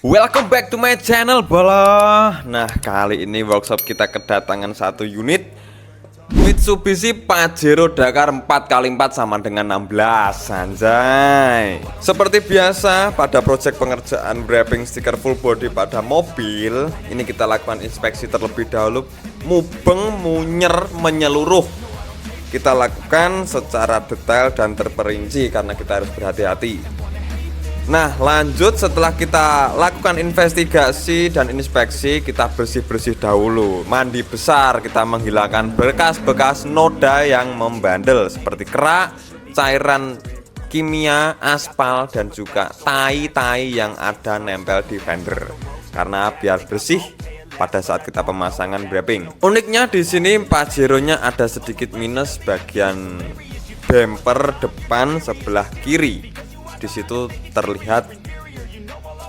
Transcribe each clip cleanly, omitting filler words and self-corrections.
Welcome back to my channel BOLO. Nah, kali ini workshop kita kedatangan satu unit Mitsubishi Pajero Dakar 4x4 sama dengan 16. Anjay. Seperti biasa pada project pengerjaan wrapping stiker full body pada mobil, ini kita lakukan inspeksi terlebih dahulu. Mubeng, munyer, menyeluruh kita lakukan secara detail dan terperinci karena kita harus berhati-hati. Nah, lanjut setelah kita lakukan investigasi dan inspeksi, kita bersih-bersih dahulu. Mandi besar, kita menghilangkan bekas-bekas noda yang membandel seperti kerak, cairan kimia, aspal, dan juga tai-tai yang ada nempel di fender. Karena biar bersih pada saat kita pemasangan wrapping. Uniknya di sini Pajeronya ada sedikit minus bagian bumper depan sebelah kiri. Di situ terlihat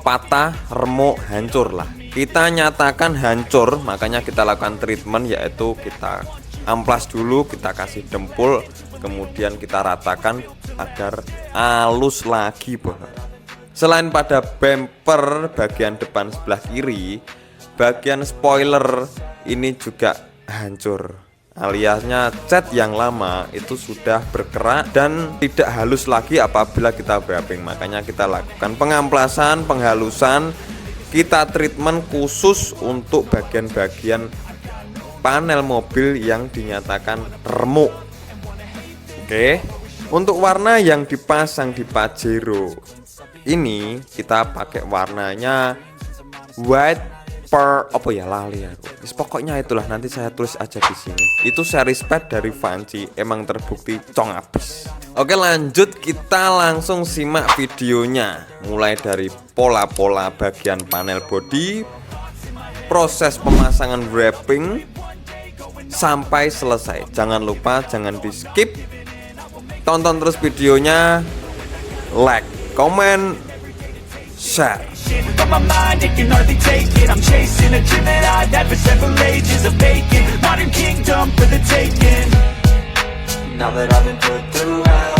patah, remuk, hancur lah. Kita nyatakan hancur, makanya kita lakukan treatment, yaitu kita amplas dulu, kita kasih dempul, kemudian kita ratakan agar halus lagi, bos. Selain pada bumper bagian depan sebelah kiri, bagian spoiler ini juga hancur. Aliasnya cat yang lama itu sudah berkerak dan tidak halus lagi apabila kita wrapping. Makanya kita lakukan pengamplasan, penghalusan, kita treatment khusus untuk bagian-bagian panel mobil yang dinyatakan remuk. Oke, untuk warna yang dipasang di Pajero ini kita pakai warnanya white apa ya, lali aku. Pokoknya itulah, nanti saya tulis aja di sini. Itu series pad dari Vanci, emang terbukti cong abis. Oke, lanjut kita langsung simak videonya. Mulai dari pola-pola bagian panel body, proses pemasangan wrapping sampai selesai. Jangan lupa, jangan di skip. Tonton terus videonya, like, comment, share. But my mind, it can hardly take it. I'm chasing a dream that I've had for several ages. A vacant modern kingdom for the taking. Now that I've been put through hell,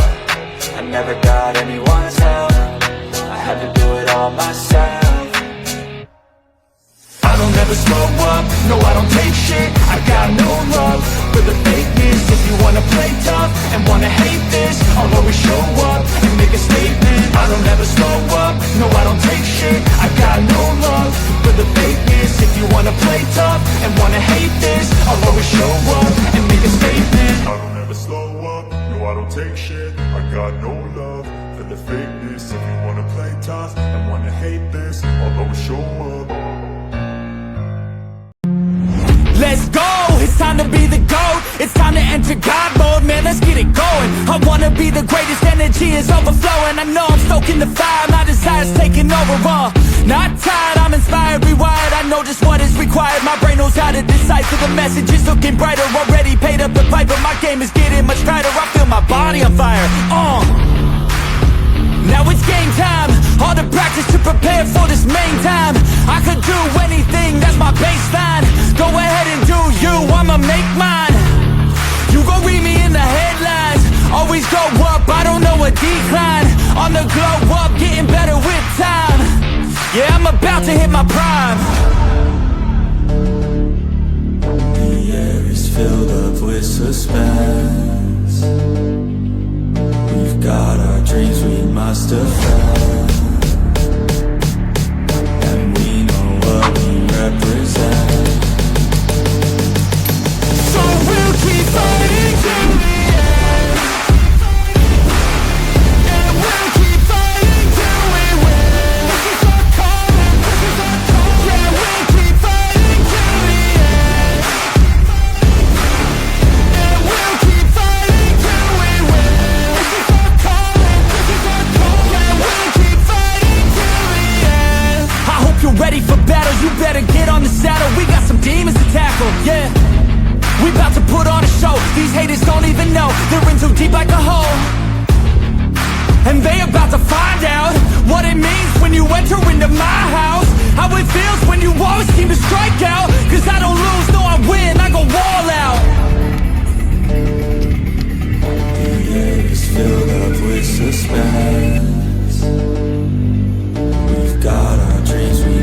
I never got anyone's help. I had to do it all myself. I don't ever slow up, no I don't take shit. I got no love for the fakeness. If you wanna play tough and wanna hate this, I'll always show up and make a statement. I don't ever slow up, no I don't take shit. I got no love for the fakeness. If you wanna play tough and wanna hate this, I'll always show up and make a statement. I don't ever slow up, no I don't take shit. I got no love for the fakeness. If you wanna play tough and wanna hate this, I'll always show up. Let's go, it's time to be the GOAT. It's time to enter God mode, man, let's get it going. I wanna be the greatest, energy is overflowing. I know I'm stoking the fire, my desire's taking over, not tired, I'm inspired, rewired. I know just what is required, my brain knows how to decipher. The message is looking brighter, already paid up the pipe, but my game is getting much tighter. I feel my body on fire, now it's game time, all the practice to prepare for this main time. I could do anything, that's my baseline. Go ahead and do you, I'ma make mine. You gon' read me in the headlines. Always go up, I don't know a decline. On the glow up, getting better with time. Yeah, I'm about to hit my prime. The air is filled up with suspense. We've got our dreams, we must defend. And we know what we represent. So we'll keep fighting till the end. And we'll keep fighting till we win. This is our calling, this is our calling. Yeah, we'll keep fighting till the end. And we'll keep fighting till we win. This is our calling, this is our calling. Yeah, we'll keep fighting till the end. I hope you're ready for battle, you better get on the saddle. We got some demons to tackle, yeah. We about to put on a show. These haters don't even know they're in too deep like a hole. And they about to find out what it means when you enter into my house. How it feels when you always seem to strike out. Cause I don't lose, no I win, I go all out. The air is filled up with suspense. We've got our dreams, we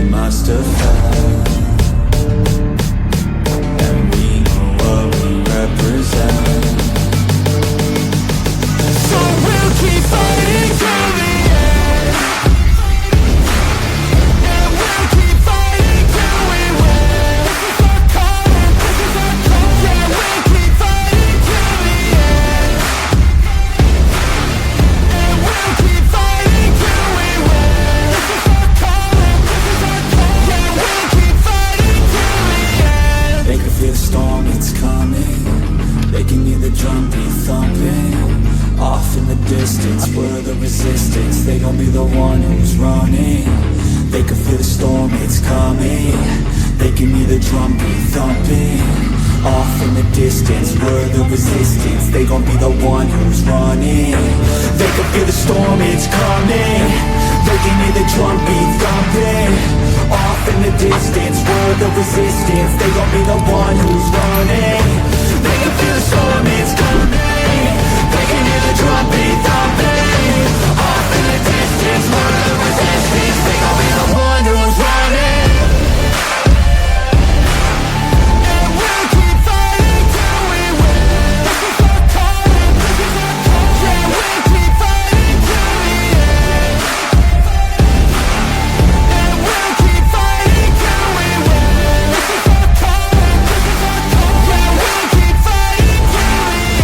the storm, it's coming. They can hear the drum beat thumping. Off in the distance, we're the resistance. They gon' be the one who's running. They can feel the storm, it's coming. They can hear the drum beat thumping. Off in the distance, we're the resistance. They gon' be the one who's running. They can feel the storm, it's coming. They can hear the drum beat thumping. Off in the distance, we're the resistance. They gon' be the one who's running. And we'll keep fighting till we win. This is our calling, this is our calling. Yeah, we'll keep fighting till the end. And we'll keep fighting till we win. This is our calling, this is our calling. Yeah, we'll keep fighting till the end.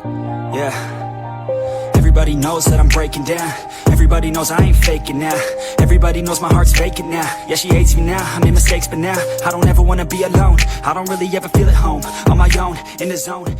Yeah. Everybody knows that I'm breaking down. Everybody knows I ain't faking now. Everybody knows my heart's vacant now. Yeah, she hates me now, I made mistakes but now I don't ever wanna be alone. I don't really ever feel at home, on my own, in the zone.